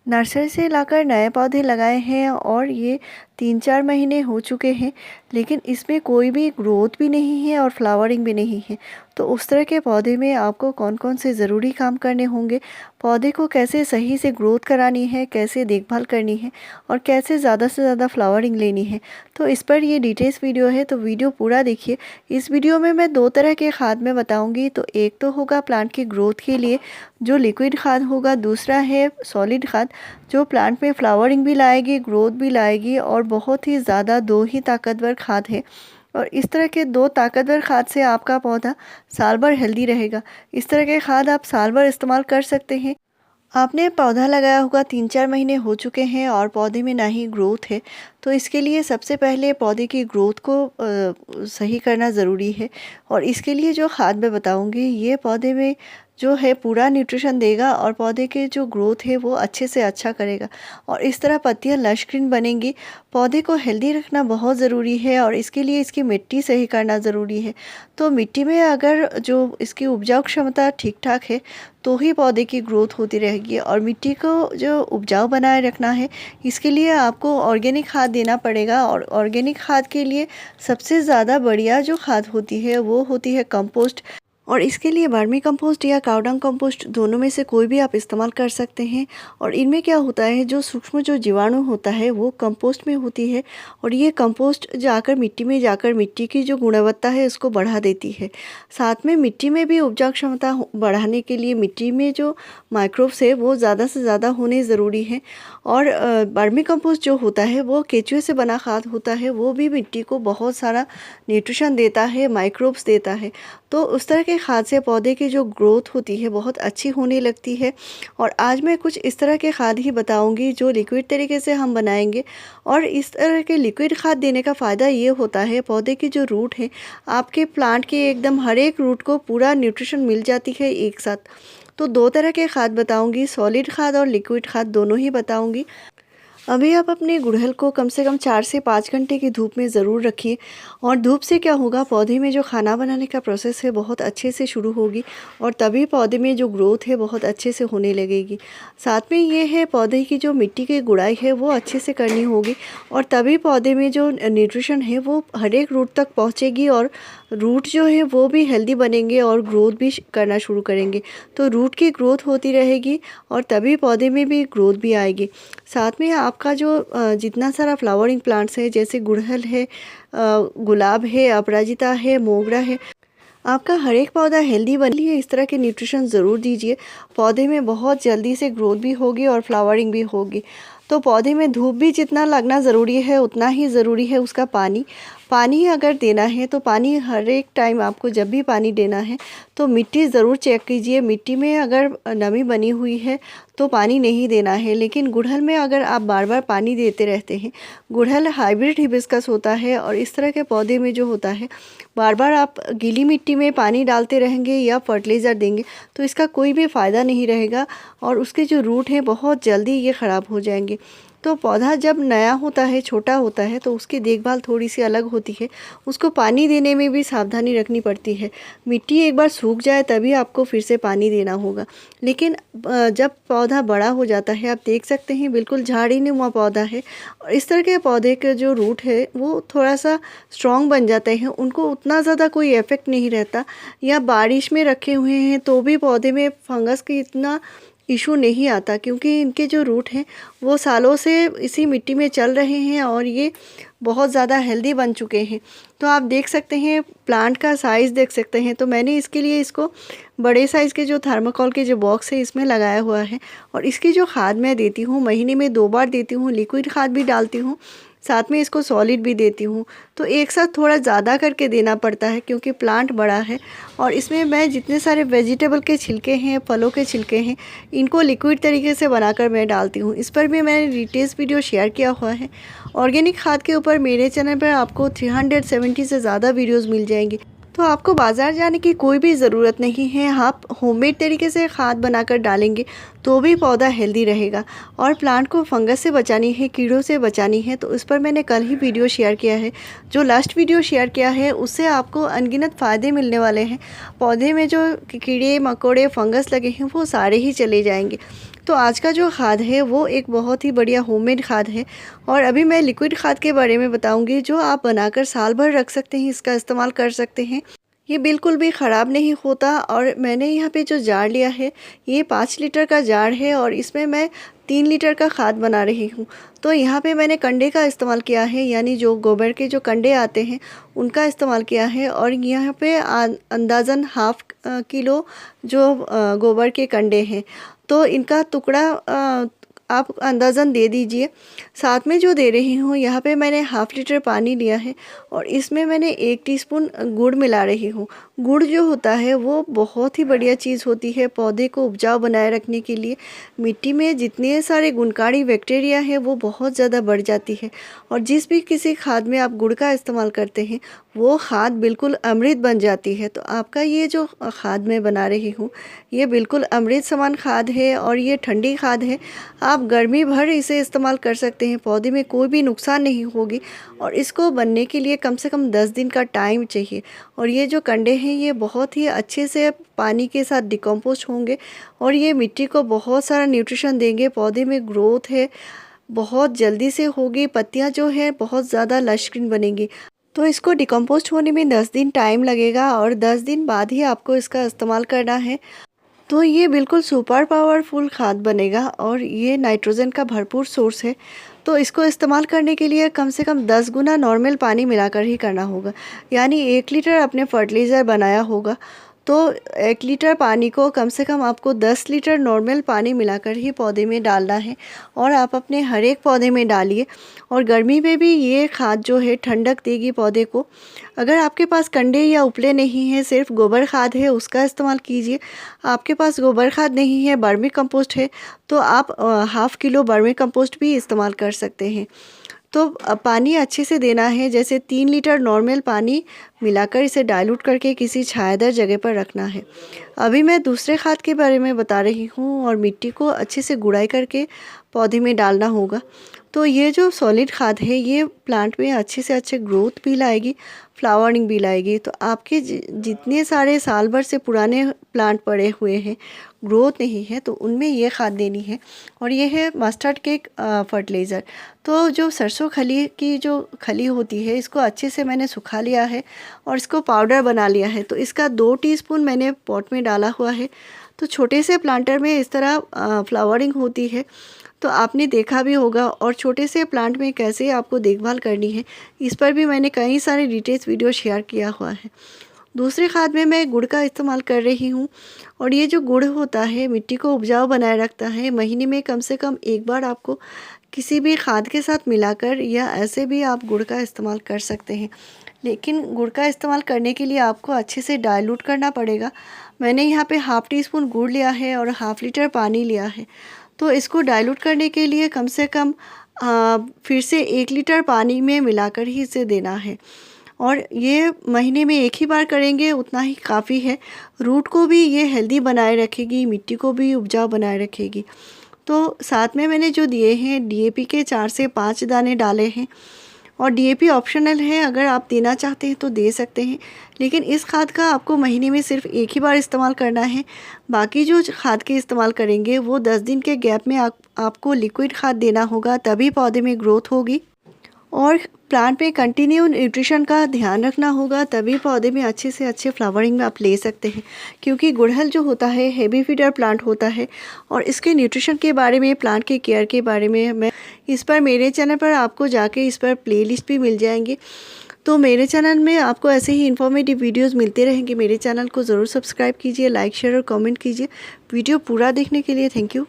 Nursery से लाकर नए पौधे लगाए हैं और ये 3-4 महीने हो चुके हैं, लेकिन इसमें कोई भी ग्रोथ भी नहीं है और फ्लावरिंग भी नहीं है। तो उस तरह के पौधे में आपको कौन-कौन से ज़रूरी काम करने होंगे, पौधे को कैसे सही से ग्रोथ करानी है, कैसे देखभाल करनी है और कैसे ज़्यादा से ज़्यादा फ्लावरिंग लेनी है, तो इस पर ये डिटेल्स वीडियो है, तो वीडियो पूरा देखिए। इस वीडियो में मैं 2 तरह के खाद में बताऊँगी। तो एक तो होगा प्लांट की ग्रोथ के लिए जो लिक्विड खाद होगा, दूसरा है सॉलिड खाद जो प्लांट में फ्लावरिंग भी लाएगी, ग्रोथ भी लाएगी और बहुत ही ज़्यादा 2 ही ताकतवर खाद है। और इस तरह के 2 ताकतवर खाद से आपका पौधा साल भर हेल्दी रहेगा। इस तरह के खाद आप साल भर इस्तेमाल कर सकते हैं। आपने पौधा लगाया होगा 3-4 महीने हो चुके हैं और पौधे में ना ही ग्रोथ है, तो इसके लिए सबसे पहले पौधे की ग्रोथ को सही करना ज़रूरी है। और इसके लिए जो खाद मैं बताऊंगी ये पौधे में जो है पूरा न्यूट्रिशन देगा और पौधे के जो ग्रोथ है वो अच्छे से अच्छा करेगा और इस तरह पत्तियां लश ग्रीन बनेंगी। पौधे को हेल्दी रखना बहुत ज़रूरी है और इसके लिए इसकी मिट्टी सही करना ज़रूरी है। तो मिट्टी में अगर जो इसकी उपजाऊ क्षमता ठीक ठाक है तो ही पौधे की ग्रोथ होती रहेगी। और मिट्टी को जो उपजाऊ बनाए रखना है इसके लिए आपको ऑर्गेनिक खाद देना पड़ेगा। और ऑर्गेनिक खाद के लिए सबसे ज़्यादा बढ़िया जो खाद होती है वो होती है कंपोस्ट। और इसके लिए वर्मी कंपोस्ट या कावडंग कंपोस्ट दोनों में से कोई भी आप इस्तेमाल कर सकते हैं। और इनमें क्या होता है, जो सूक्ष्म जो जीवाणु होता है वो कंपोस्ट में होती है और ये कंपोस्ट जाकर मिट्टी में जाकर मिट्टी की जो गुणवत्ता है उसको बढ़ा देती है। साथ में मिट्टी में भी उपजाऊ क्षमता बढ़ाने के लिए मिट्टी में जो माइक्रोब्स है वो ज़्यादा से ज़्यादा होने ज़रूरी है। और वर्मी कंपोस्ट जो होता है वो केचुए से बना खाद होता है, वो भी मिट्टी को बहुत सारा न्यूट्रिशन देता है, माइक्रोब्स देता है। तो उस तरह के खाद से पौधे की जो ग्रोथ होती है बहुत अच्छी होने लगती है। और आज मैं कुछ इस तरह के खाद ही बताऊंगी जो लिक्विड तरीके से हम बनाएंगे। और इस तरह के लिक्विड खाद देने का फ़ायदा ये होता है, पौधे की जो रूट है आपके प्लांट के एकदम हर एक रूट को पूरा न्यूट्रिशन मिल जाती है एक साथ। तो 2 तरह के खाद बताऊंगी, सॉलिड खाद और लिक्विड खाद दोनों ही बताऊंगी। अभी आप अपने गुड़हल को कम से कम 4 से 5 घंटे की धूप में ज़रूर रखिए। और धूप से क्या होगा, पौधे में जो खाना बनाने का प्रोसेस है बहुत अच्छे से शुरू होगी और तभी पौधे में जो ग्रोथ है बहुत अच्छे से होने लगेगी। साथ में ये है पौधे की जो मिट्टी की गुड़ाई है वो अच्छे से करनी होगी और तभी पौधे में जो न्यूट्रिशन है वो हर एक रूट तक पहुँचेगी और रूट जो है वो भी हेल्दी बनेंगे और ग्रोथ भी करना शुरू करेंगे। तो रूट की ग्रोथ होती रहेगी और तभी पौधे में भी ग्रोथ भी आएगी। साथ में आपका जो जितना सारा फ्लावरिंग प्लांट्स है जैसे गुड़हल है, गुलाब है, अपराजिता है, मोगरा है, आपका हर एक पौधा हेल्दी बनी है। इस तरह के न्यूट्रिशन ज़रूर दीजिए, पौधे में बहुत जल्दी से ग्रोथ भी होगी और फ्लावरिंग भी होगी। तो पौधे में धूप भी जितना लगना ज़रूरी है उतना ही ज़रूरी है उसका पानी। पानी अगर देना है तो पानी हर एक टाइम आपको जब भी पानी देना है तो मिट्टी ज़रूर चेक कीजिए। मिट्टी में अगर नमी बनी हुई है तो पानी नहीं देना है। लेकिन गुड़हल में अगर आप बार बार पानी देते रहते हैं, गुड़हल हाइब्रिड हिबिस्कस होता है और इस तरह के पौधे में जो होता है बार बार आप गीली मिट्टी में पानी डालते रहेंगे या फर्टिलाइज़र देंगे तो इसका कोई भी फ़ायदा नहीं रहेगा और उसके जो रूट हैं बहुत जल्दी ये ख़राब हो जाएंगे। तो पौधा जब नया होता है, छोटा होता है, तो उसकी देखभाल थोड़ी सी अलग होती है। उसको पानी देने में भी सावधानी रखनी पड़ती है। मिट्टी एक बार सूख जाए तभी आपको फिर से पानी देना होगा। लेकिन जब पौधा बड़ा हो जाता है, आप देख सकते हैं बिल्कुल झाड़ीनुमा पौधा है और इस तरह के पौधे के जो रूट है वो थोड़ा सा स्ट्रॉन्ग बन जाते हैं, उनको उतना ज़्यादा कोई इफ़ेक्ट नहीं रहता। या बारिश में रखे हुए हैं तो भी पौधे में फंगस की इतना इशू नहीं आता क्योंकि इनके जो रूट हैं वो सालों से इसी मिट्टी में चल रहे हैं और ये बहुत ज़्यादा हेल्दी बन चुके हैं। तो आप देख सकते हैं प्लांट का साइज़ देख सकते हैं। तो मैंने इसके लिए इसको बड़े साइज़ के जो थर्माकोल के जो बॉक्स है इसमें लगाया हुआ है। और इसकी जो खाद मैं देती हूँ महीने में 2 बार देती हूँ, लिक्विड खाद भी डालती हूँ, साथ में इसको सॉलिड भी देती हूँ। तो एक साथ थोड़ा ज़्यादा करके देना पड़ता है क्योंकि प्लांट बड़ा है। और इसमें मैं जितने सारे वेजिटेबल के छिलके हैं, फलों के छिलके हैं, इनको लिक्विड तरीके से बनाकर मैं डालती हूँ। इस पर भी मैंने डिटेल्स वीडियो शेयर किया हुआ है। ऑर्गेनिक खाद के ऊपर मेरे चैनल पर आपको 370 से ज़्यादा वीडियोज़ मिल जाएंगी। तो आपको बाज़ार जाने की कोई भी ज़रूरत नहीं है। आप होममेड तरीके से खाद बनाकर डालेंगे तो भी पौधा हेल्दी रहेगा। और प्लांट को फंगस से बचानी है, कीड़ों से बचानी है, तो उस पर मैंने कल ही वीडियो शेयर किया है। जो लास्ट वीडियो शेयर किया है उससे आपको अनगिनत फ़ायदे मिलने वाले हैं। पौधे में जो कीड़े मकोड़े फंगस लगे हैं वो सारे ही चले जाएंगे। तो आज का जो खाद है वो एक बहुत ही बढ़िया होममेड खाद है। और अभी मैं लिक्विड खाद के बारे में बताऊंगी जो आप बनाकर साल भर रख सकते हैं, इसका इस्तेमाल कर सकते हैं। ये बिल्कुल भी ख़राब नहीं होता। और मैंने यहाँ पे जो जार लिया है ये 5 लीटर का जार है और इसमें मैं 3 लीटर का खाद बना रही हूँ। तो यहाँ पे मैंने कंडे का इस्तेमाल किया है, यानी जो गोबर के जो कंडे आते हैं उनका इस्तेमाल किया है। और यहाँ पे अंदाज़न हाफ़ किलो जो गोबर के कंडे हैं, तो इनका टुकड़ा आप अंदाज़न दे दीजिए। साथ में जो दे रही हूँ यहाँ पे मैंने हाफ़ लीटर पानी लिया है और इसमें मैंने 1 टीस्पून गुड़ मिला रही हूँ। गुड़ जो होता है वो बहुत ही बढ़िया चीज़ होती है पौधे को उपजाऊ बनाए रखने के लिए। मिट्टी में जितने सारे गुणकारी बैक्टीरिया है वो बहुत ज़्यादा बढ़ जाती है। और जिस भी किसी खाद में आप गुड़ का इस्तेमाल करते हैं वो खाद बिल्कुल अमृत बन जाती है। तो आपका ये जो खाद मैं बना रही हूँ ये बिल्कुल अमृत समान खाद है और ये ठंडी खाद है। आप गर्मी भर इसे इस्तेमाल कर सकते हैं, पौधे में कोई भी नुकसान नहीं होगी। और इसको बनने के लिए कम से कम 10 दिन का टाइम चाहिए। और ये जो कंडे हैं ये बहुत ही अच्छे से पानी के साथ डिकम्पोस्ट होंगे और ये मिट्टी को बहुत सारा न्यूट्रिशन देंगे। पौधे में ग्रोथ है बहुत जल्दी से होगी, पत्तियाँ जो है बहुत ज़्यादा लश ग्रीन बनेंगी। तो इसको डिकम्पोस्ट होने में 10 दिन टाइम लगेगा और 10 दिन बाद ही आपको इसका इस्तेमाल करना है। तो ये बिल्कुल सुपर पावरफुल खाद बनेगा और ये नाइट्रोजन का भरपूर सोर्स है। तो इसको इस्तेमाल करने के लिए कम से कम 10 गुना नॉर्मल पानी मिलाकर ही करना होगा। यानी 1 लीटर आपने फर्टिलाइज़र बनाया होगा तो 1 लीटर पानी को कम से कम आपको 10 लीटर नॉर्मल पानी मिलाकर ही पौधे में डालना है। और आप अपने हर एक पौधे में डालिए। और गर्मी में भी ये खाद जो है ठंडक देगी पौधे को। अगर आपके पास कंडे या उपले नहीं है, सिर्फ गोबर खाद है, उसका इस्तेमाल कीजिए। आपके पास गोबर खाद नहीं है, वर्मी कंपोस्ट है, तो आप हाफ़ किलो वर्मी कंपोस्ट भी इस्तेमाल कर सकते हैं। तो पानी अच्छे से देना है, जैसे 3 लीटर नॉर्मल पानी मिलाकर इसे डाइल्यूट करके किसी छायादार जगह पर रखना है। अभी मैं दूसरे खाद के बारे में बता रही हूँ। और मिट्टी को अच्छे से गुड़ाई करके पौधे में डालना होगा। तो ये जो सॉलिड खाद है ये प्लांट में अच्छे से अच्छे ग्रोथ भी लाएगी, फ्लावरिंग भी लाएगी। तो आपके जितने सारे साल भर से पुराने प्लांट पड़े हुए हैं, ग्रोथ नहीं है, तो उनमें ये खाद देनी है। और ये है मस्टर्ड केक फर्टिलाइज़र। तो जो सरसों खली की जो खली होती है इसको अच्छे से मैंने सुखा लिया है और इसको पाउडर बना लिया है। तो इसका 2 टीस्पून मैंने पॉट में डाला हुआ है। तो छोटे से प्लांटर में इस तरह फ्लावरिंग होती है, तो आपने देखा भी होगा। और छोटे से प्लांट में कैसे आपको देखभाल करनी है इस पर भी मैंने कई सारे डिटेल्स वीडियो शेयर किया हुआ है। दूसरे खाद में मैं गुड़ का इस्तेमाल कर रही हूँ। और ये जो गुड़ होता है मिट्टी को उपजाऊ बनाए रखता है। महीने में कम से कम एक बार आपको किसी भी खाद के साथ मिलाकर या ऐसे भी आप गुड़ का इस्तेमाल कर सकते हैं। लेकिन गुड़ का इस्तेमाल करने के लिए आपको अच्छे से डाइल्यूट करना पड़ेगा। मैंने यहाँ पे हाफ़ टीस्पून गुड़ लिया है और हाफ़ लीटर पानी लिया है। तो इसको डाइल्यूट करने के लिए कम से कम फिर से 1 लीटर पानी में मिलाकर ही इसे देना है। और ये महीने में एक ही बार करेंगे उतना ही काफ़ी है। रूट को भी ये हेल्दी बनाए रखेगी, मिट्टी को भी उपजाऊ बनाए रखेगी। तो साथ में मैंने जो दिए हैं डीएपी के 4 से 5 दाने डाले हैं। और डीएपी ऑप्शनल है, अगर आप देना चाहते हैं तो दे सकते हैं। लेकिन इस खाद का आपको महीने में सिर्फ एक ही बार इस्तेमाल करना है। बाकी जो खाद के इस्तेमाल करेंगे वो 10 दिन के गैप में आपको लिक्विड खाद देना होगा, तभी पौधे में ग्रोथ होगी। और प्लांट में कंटिन्यू न्यूट्रिशन का ध्यान रखना होगा, तभी पौधे में अच्छे से अच्छे फ्लावरिंग में आप ले सकते हैं। क्योंकि गुड़हल जो होता है हेवी फीडर प्लांट होता है। और इसके न्यूट्रिशन के बारे में, प्लांट के केयर के बारे में मैं इस पर मेरे चैनल पर आपको जाके इस पर प्लेलिस्ट भी मिल जाएंगे। तो मेरे चैनल में आपको ऐसे ही इन्फॉर्मेटिव वीडियोस मिलते रहेंगे। मेरे चैनल को ज़रूर सब्सक्राइब कीजिए, लाइक शेयर और कमेंट कीजिए। वीडियो पूरा देखने के लिए थैंक यू।